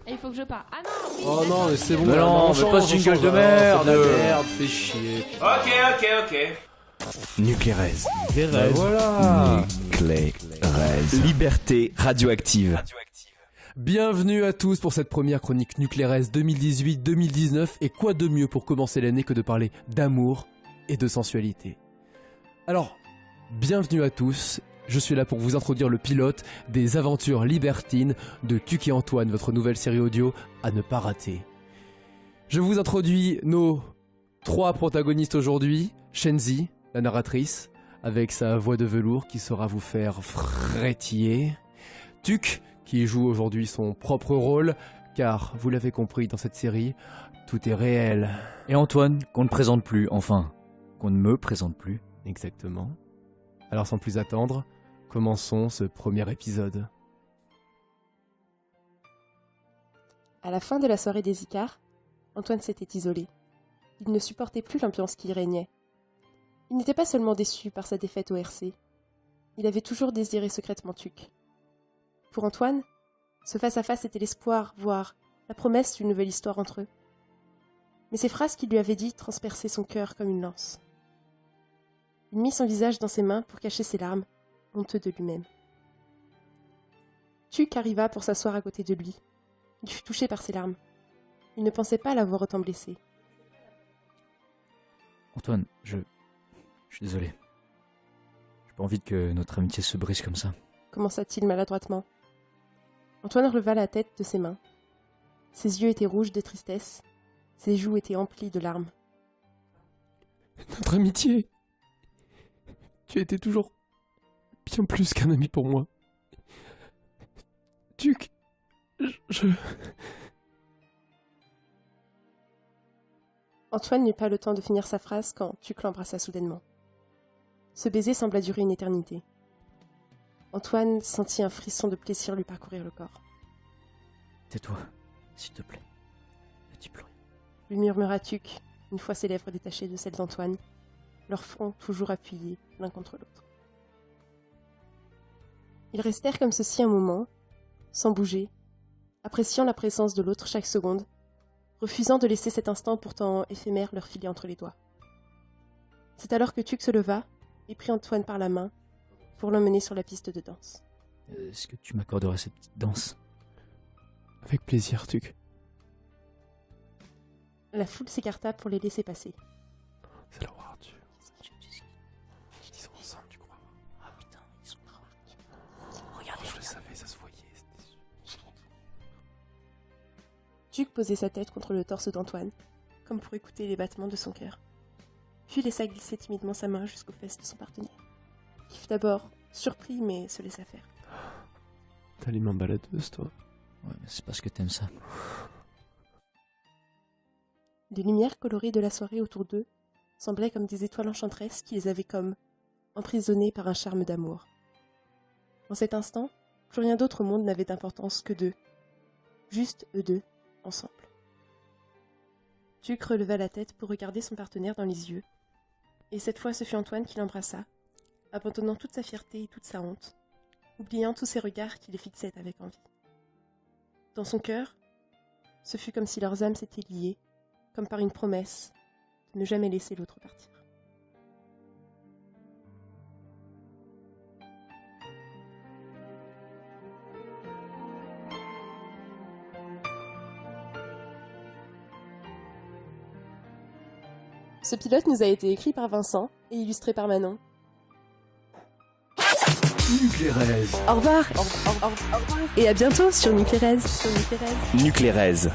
Et il faut que je parte. Ah non, oui, Oh d'accord. non, mais c'est bon. Mais non, on veut pas ce jingle de merde. Merde, fais chier. Ok. Nuclérez. Bah voilà. Nuclérez. Liberté radioactive. Bienvenue à tous pour cette première chronique Nuclérez 2018-2019. Et quoi de mieux pour commencer l'année que de parler d'amour et de sensualité. Alors, bienvenue à tous. Je suis là pour vous introduire le pilote des aventures libertines de Tuc et Antoine, votre nouvelle série audio à ne pas rater. Je vous introduis nos 3 protagonistes aujourd'hui. Shenzi, la narratrice, avec sa voix de velours qui saura vous faire frétiller. Tuc, qui joue aujourd'hui son propre rôle, car vous l'avez compris dans cette série, tout est réel. Et Antoine, qu'on ne présente plus, enfin, qu'on ne me présente plus. Exactement. Alors sans plus attendre, commençons ce premier épisode. À la fin de la soirée des Icars, Antoine s'était isolé. Il ne supportait plus l'ambiance qui y régnait. Il n'était pas seulement déçu par sa défaite au RC. Il avait toujours désiré secrètement Tuc. Pour Antoine, ce face-à-face était l'espoir, voire la promesse d'une nouvelle histoire entre eux. Mais ces phrases qu'il lui avait dites transperçaient son cœur comme une lance. Il mit son visage dans ses mains pour cacher ses larmes, honteux de lui-même. Tuc arriva pour s'asseoir à côté de lui. Il fut touché par ses larmes. Il ne pensait pas l'avoir autant blessé. Antoine, je suis désolé. J'ai pas envie que notre amitié se brise comme ça. Commença-t-il maladroitement. Antoine releva la tête de ses mains. Ses yeux étaient rouges de tristesse. Ses joues étaient emplies de larmes. Notre amitié. Tu étais toujours bien plus qu'un ami pour moi. Tuc, je... Antoine n'eut pas le temps de finir sa phrase quand Tuc l'embrassa soudainement. Ce baiser sembla durer une éternité. Antoine sentit un frisson de plaisir lui parcourir le corps. Tais-toi, s'il te plaît. Ne dis plus rien. Lui murmura Tuc, une fois ses lèvres détachées de celles d'Antoine, leurs fronts toujours appuyés l'un contre l'autre. Ils restèrent comme ceci un moment, sans bouger, appréciant la présence de l'autre chaque seconde, refusant de laisser cet instant pourtant éphémère leur filer entre les doigts. C'est alors que Tuc se leva et prit Antoine par la main pour l'emmener sur la piste de danse. Est-ce que tu m'accorderais cette petite danse? Avec plaisir, Tuc. La foule s'écarta pour les laisser passer. C'est la war Arthur. Ils sont ensemble, tu crois? Ah putain, ils sont... Regardez, je le savais, ça se voyait. Tuc posait sa tête contre le torse d'Antoine, comme pour écouter les battements de son cœur. Puis laissa glisser timidement sa main jusqu'aux fesses de son partenaire, qui fut d'abord surpris mais se laissa faire. T'as les mains baladeuses, toi. Ouais, mais c'est parce que t'aimes ça. Les lumières colorées de la soirée autour d'eux semblaient comme des étoiles enchanteresses qui les avaient comme emprisonnés par un charme d'amour. En cet instant, plus rien d'autre au monde n'avait d'importance que d'eux. Juste eux deux, ensemble. Tuc releva la tête pour regarder son partenaire dans les yeux, et cette fois ce fut Antoine qui l'embrassa, abandonnant toute sa fierté et toute sa honte, oubliant tous ces regards qui les fixaient avec envie. Dans son cœur, ce fut comme si leurs âmes s'étaient liées, comme par une promesse de ne jamais laisser l'autre partir. Ce pilote nous a été écrit par Vincent et illustré par Manon. Nuclérez. Au revoir. Et à bientôt sur Nuclérez. Nuclérez.